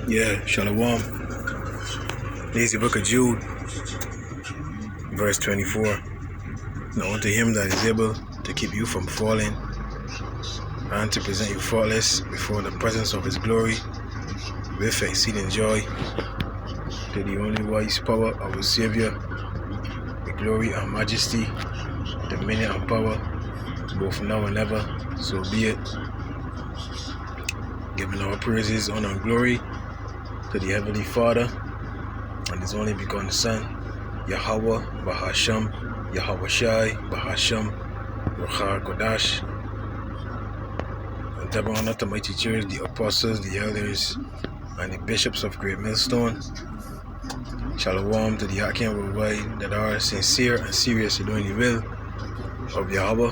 Yeah, Shalom. This is the book of Jude, verse 24. Now unto him that is able to keep you from falling and to present you faultless before the presence of his glory with exceeding joy, to the only wise power of our Savior, the glory and majesty, dominion and power, both now and ever, so be it. Giving our praises, honor, and glory to the Heavenly Father and His only begotten Son, Yahweh, Bahasham, Yahweh Shai, Bahasham, Ruchar Kodash. And double honor to mighty church, the apostles, the elders, and the bishops of Great Millstone. Shalom to the Akim worldwide that are sincere and serious in doing the will of Yahweh,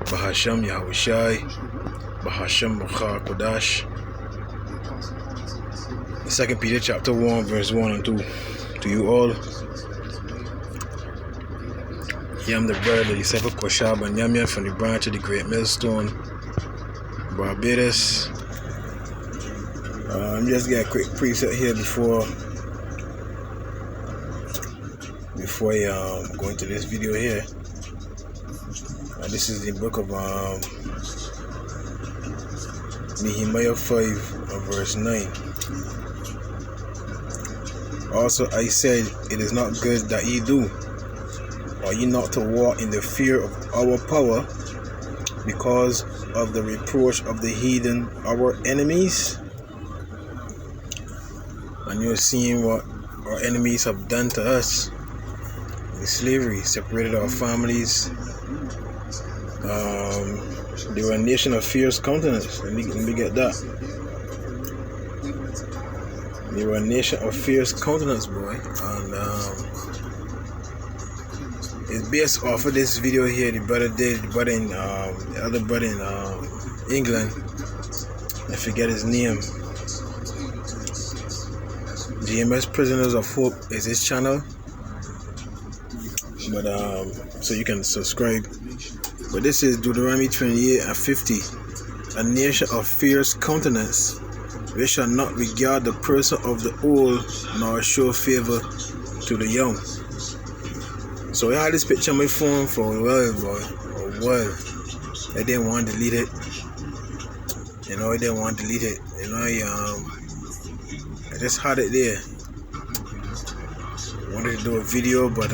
Bahasham, Yahweh Shai, Bahasham, Ruchar Kodash. 2 Peter chapter 1 verse 1 and 2. To you all, I am the brother, the disciple Koshab and Yamya from the branch of the Great Millstone, Barbados. I'm just get a quick preset here before I go into this video here. This is the book of Nehemiah 5 verse 9. Also I said, it is not good that ye do, or ye not to walk in the fear of our power, because of the reproach of the heathen, our enemies. And you're seeing what our enemies have done to us in slavery, separated our families. They were a nation of fierce countenance. Let me get that. They were a nation of fierce countenance, boy. And it's based off of this video here. The other brother in England, I forget his name. GMS Prisoners of Hope is his channel. But so you can subscribe. But this is Deuteronomy 28 and 50. A nation of fierce countenance, we shall not regard the person of the old, nor show favor to the young. So I had this picture on my phone for a while, boy. A while. I didn't want to delete it. I didn't want to delete it. I just had it there. I wanted to do a video, but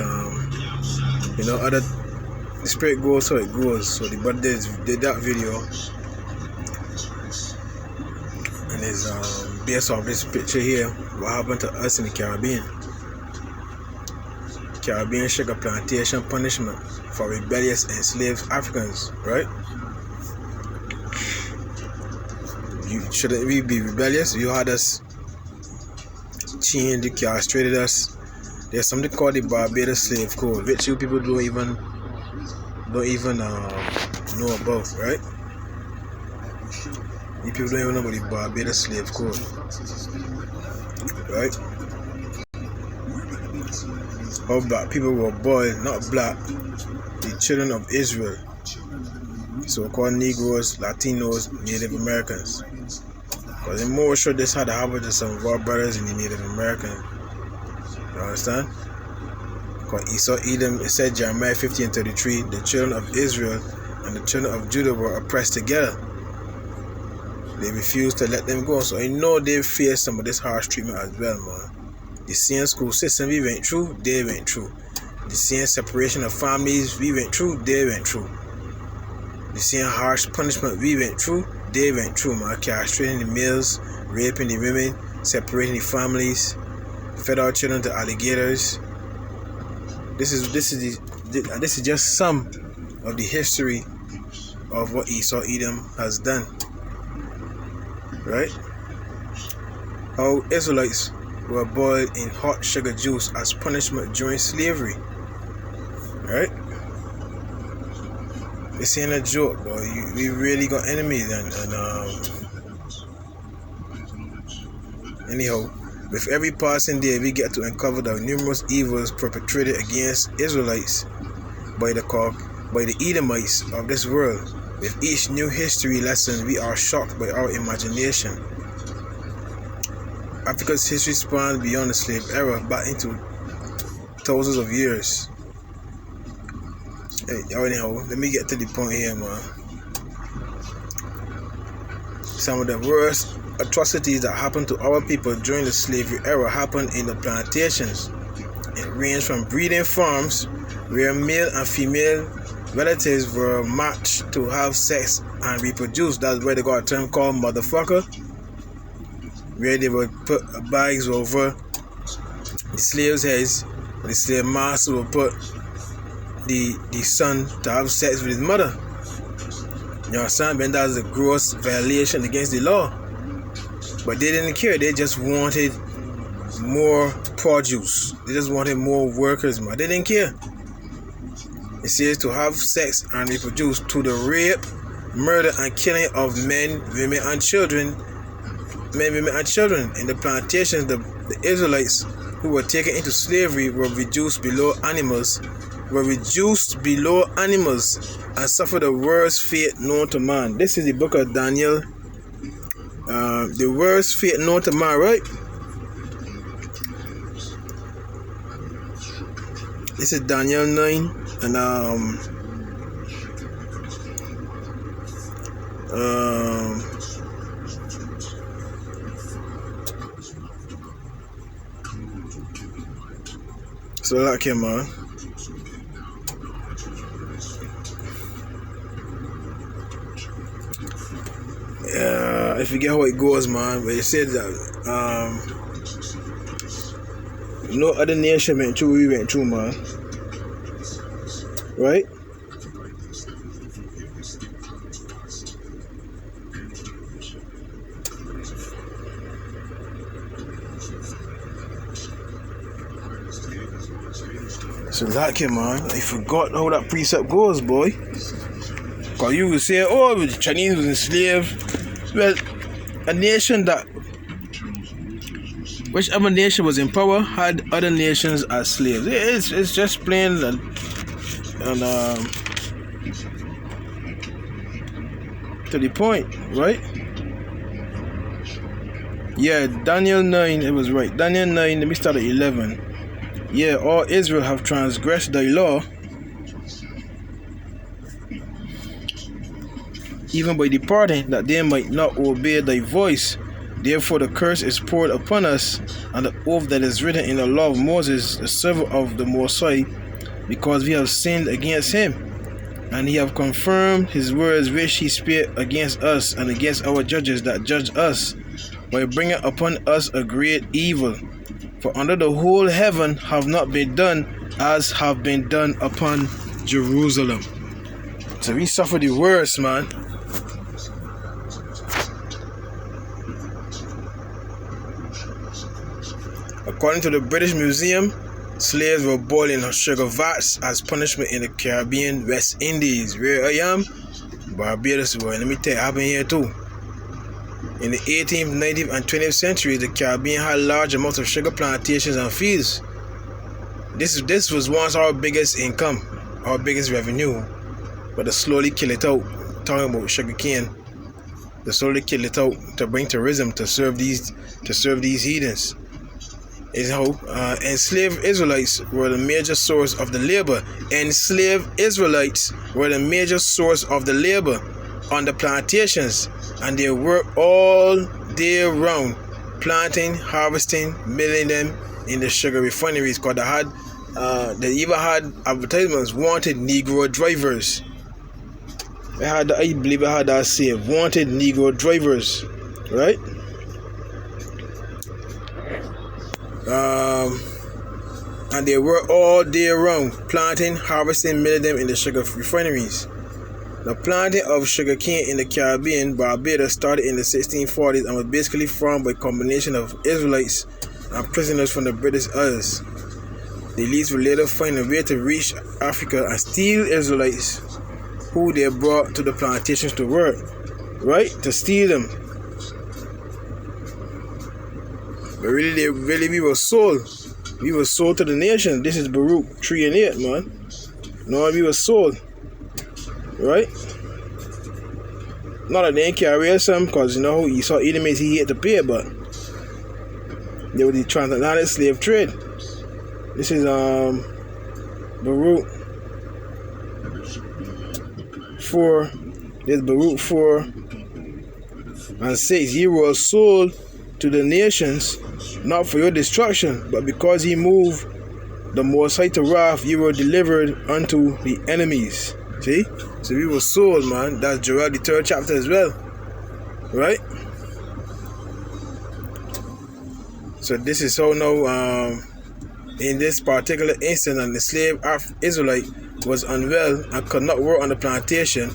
the spirit goes so it goes. So the brother did that video. And it's based off this picture here, what happened to us in the Caribbean. Caribbean sugar plantation punishment for rebellious enslaved Africans, right? Shouldn't we be rebellious? You had us chained, you castrated us. There's something called the Barbados Slave Code, which you people don't even know about, right? You people don't even know about the Barbados Slave Code, right? How black people were boiled, not black, the children of Israel, so-called Negroes, Latinos, Native Americans. Because I'm more sure this had happened to some of our brothers in the Native American. You understand? Because Esau, Edom, it said Jeremiah 50 and 33, the children of Israel and the children of Judah were oppressed together. They refused to let them go. So I know they faced some of this harsh treatment as well, man. The same school system we went through, they went through. The same separation of families we went through, they went through. The same harsh punishment we went through, they went through, man. Castrating the males, raping the women, separating the families, fed our children to alligators. This is just some of the history of what Esau Edom has done. Right? How Israelites were boiled in hot sugar juice as punishment during slavery. Right? This ain't a joke, boy. We really got enemies, and anyhow, with every passing day, we get to uncover the numerous evils perpetrated against Israelites by the Edomites of this world. With each new history lesson, we are shocked by our imagination. Africa's history spans beyond the slave era, back into thousands of years. Anyhow, let me get to the point here, man. Some of the worst atrocities that happened to our people during the slavery era happened in the plantations. It ranged from breeding farms, where male and female relatives were matched to have sex and reproduce. That's where they got a term called motherfucker, where they would put bags over the slaves' heads. The slave master would put the son to have sex with his mother. You understand? But that's a gross violation against the law. But they didn't care. They just wanted more produce. They just wanted more workers, man. They didn't care. It says to have sex and reproduce, to the rape, murder, and killing of men, women, and children. Men, women, and children. In the plantations, the Israelites who were taken into slavery were reduced below animals, and suffered the worst fate known to man. This is the book of Daniel. The worst fate known to man, right? This is Daniel 9, and so like him, man. I forget how it goes, man, but it said that no other nation went through what we went through, man. Right? So like it, man. I forgot how that precept goes, boy. Cause you would say, oh, the Chinese was enslaved. Well, a nation that, whichever nation was in power, had other nations as slaves. It's just plain and to the point, right? Yeah, Daniel 9, it was right. Daniel 9, let me start at 11. Yeah, all Israel have transgressed thy law, even by departing, that they might not obey thy voice. Therefore the curse is poured upon us, and the oath that is written in the law of Moses, the servant of the Most High, because we have sinned against him, and he have confirmed his words which he spake against us and against our judges that judge us, by bringing upon us a great evil. For under the whole heaven have not been done as have been done upon Jerusalem. So we suffer the worst, man. According to the British Museum, slaves were boiled in sugar vats as punishment in the Caribbean, West Indies. Where I am, Barbados. Well, let me tell you, it happened here too. In the 18th, 19th, and 20th century, the Caribbean had large amounts of sugar plantations and fields. This was once our biggest income, our biggest revenue, but they slowly kill it out. Talking about sugar cane, they slowly kill it out to bring tourism to serve these heathens. Enslaved Israelites were the major source of the labor. Enslaved Israelites were the major source of the labor on the plantations, and they worked all day round, planting, harvesting, milling them in the sugar refineries. Because they even had advertisements, wanted Negro drivers. I believe I had that say, wanted Negro drivers, right? And they work all day round, planting, harvesting, milling them in the sugar refineries. The planting of sugarcane in the Caribbean, Barbados, started in the 1640s and was basically formed by a combination of Israelites and prisoners from the British Isles. The elites would later find a way to reach Africa and steal Israelites who they brought to the plantations to work, right? To steal them. But really we were sold. We were sold to the nation. This is Baruch 3 and 8, man. No, we were sold. Right? not that they ain't carry some, because you know Esau enemies he had to pay, but they were the transatlantic slave trade. This is Baruch 4. There's Baruch 4 and 6. Ye were sold to the nations, not for your destruction, but because he moved the Most High to wrath, you were delivered unto the enemies. See? So we were sold, man. That's Joel the 3rd chapter as well. Right? So this is how now, in this particular instance, and the slave Israelite was unwell and could not work on the plantation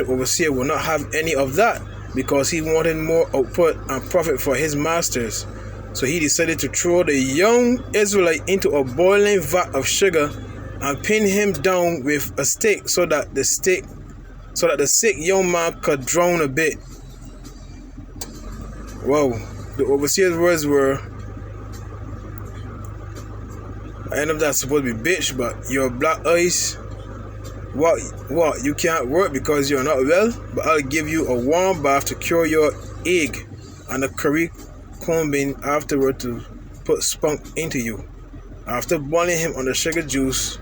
overseer will not have any of that, because he wanted more output and profit for his masters. So he decided to throw the young Israelite into a boiling vat of sugar and pin him down with a stick so that the sick young man could drown a bit. Wow. The overseer's words were, I know that's supposed to be bitch, but your black eyes, what, you can't work because you're not well, but I'll give you a warm bath to cure your ache and a curry combing afterward to put spunk into you. After boiling him on the sugar juice,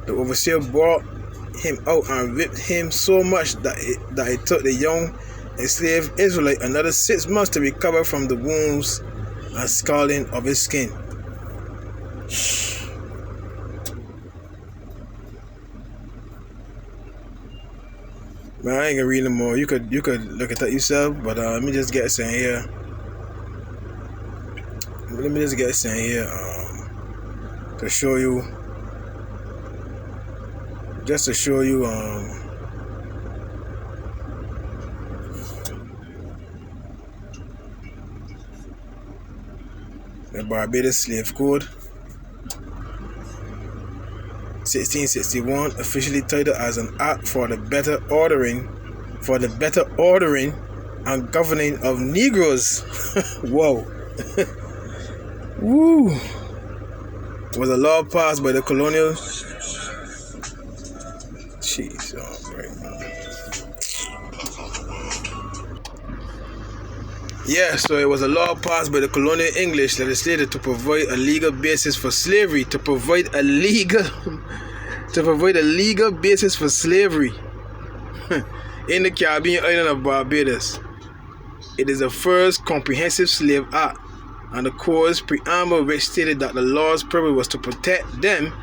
the overseer brought him out and whipped him so much that it took the young enslaved Israelite another 6 months to recover from the wounds and scalding of his skin. Man, I ain't gonna read no more. You could look at that yourself, but let me just get something here. To show you, the Barbados Slave Code 1661, officially titled as an act for the better ordering and governing of Negroes. Whoa. Woo. Was a law passed by the colonial. Jeez, oh, right. Yeah, so it was a law passed by the colonial English legislature to provide a legal basis for slavery. To provide a legal basis for slavery in the Caribbean island of Barbados. It is the first comprehensive slave act, and the code's preamble, which stated that the law's purpose was to protect them,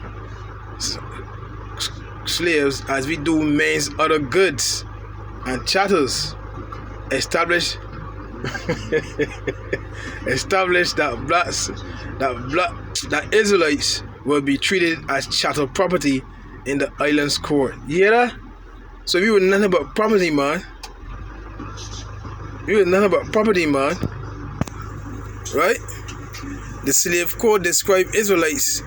slaves, as we do men's other goods and chattels, established that Israelites will be treated as chattel property in the island's court. You hear that? So we were nothing but property, man. Right? The slave code described Israelites,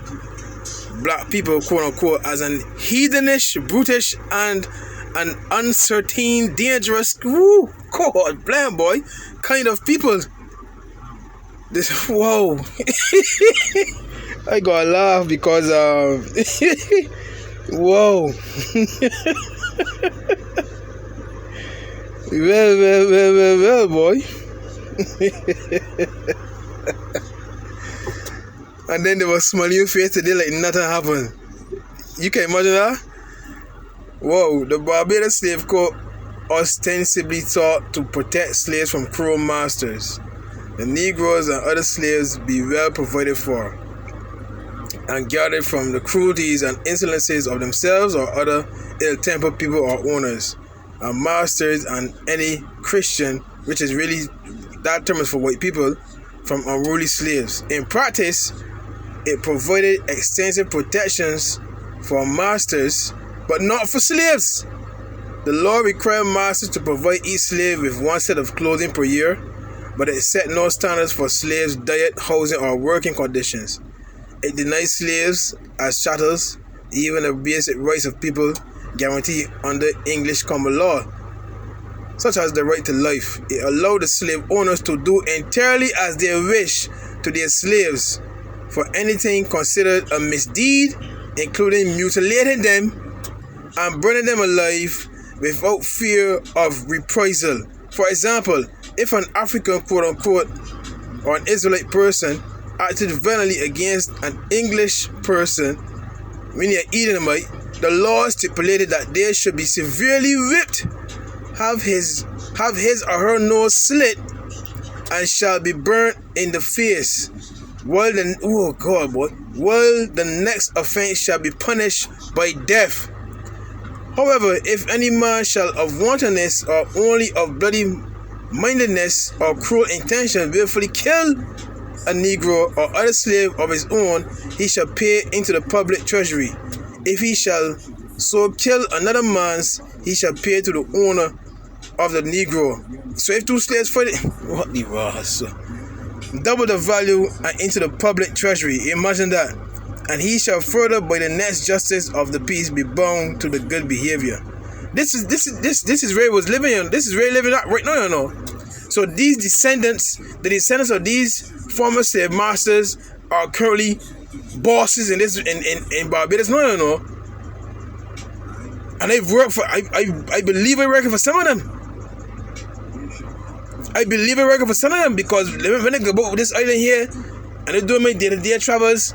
black people, quote unquote, as an heathenish, brutish, and an uncertain, dangerous, God, blam boy, kind of people. This, whoa. I gotta laugh because, whoa. well, boy. And then they were smiling your face today like nothing happened. You can imagine that? Whoa, the Barbados Slave Code ostensibly sought to protect slaves from cruel masters. The Negroes and other slaves be well provided for and guarded from the cruelties and insolences of themselves or other ill-tempered people or owners, and masters and any Christian, which is really, that term is for white people, from unruly slaves. In practice, it provided extensive protections for masters, but not for slaves. The law required masters to provide each slave with one set of clothing per year, but it set no standards for slaves' diet, housing, or working conditions. It denied slaves as chattels even the basic rights of people guaranteed under English common law, such as the right to life. It allowed the slave owners to do entirely as they wish to their slaves for anything considered a misdeed, including mutilating them and burning them alive without fear of reprisal. For example, if an African quote-unquote or an Israelite person acted violently against an English person, meaning an Edomite, the law stipulated that they should be severely whipped, have his or her nose slit, and shall be burnt in the face, while the next offense shall be punished by death. However, if any man shall of wantonness or only of bloody mindedness or cruel intention willfully kill a Negro or other slave of his own, he shall pay into the public treasury. If he shall so kill another man's, he shall pay to the owner of the Negro. So if two slaves fight it, what the was? Double the value and into the public treasury. Imagine that. And he shall further by the next justice of the peace be bound to the good behavior. This is Ray was living on. This is Ray living out right now, you know. So these descendants, the descendants of these former slave masters, are currently bosses in this in Barbados, no, you know. And they've worked for. I believe they're working for some of them. I believe they're working for some of them because when they go about this island here and they do my day-to-day travels,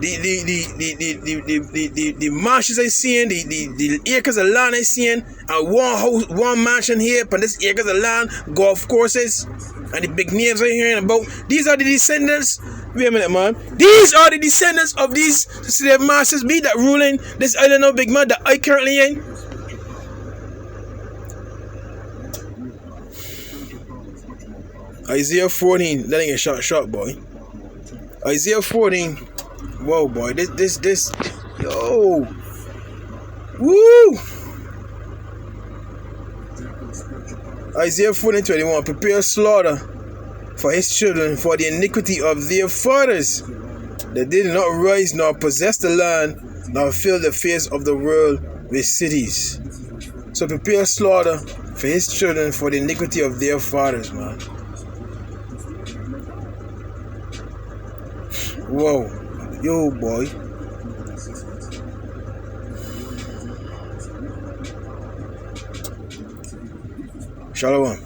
the marshes I seen, the acres of land I seen, and one mansion here, but this acres of land, golf courses, and the big names I hearing about. These are the descendants. Wait a minute, man. These are the descendants of these slave masters be that ruling this island now, big man, that I currently in. Isaiah 14, letting it short, boy. Isaiah 14. Whoa, boy, this, yo, woo! Isaiah 14:21. Prepare slaughter for his children for the iniquity of their fathers, that they did not rise nor possess the land, nor fill the face of the world with cities. So prepare slaughter for his children for the iniquity of their fathers, man. Whoa. Yo, boy. Shalom.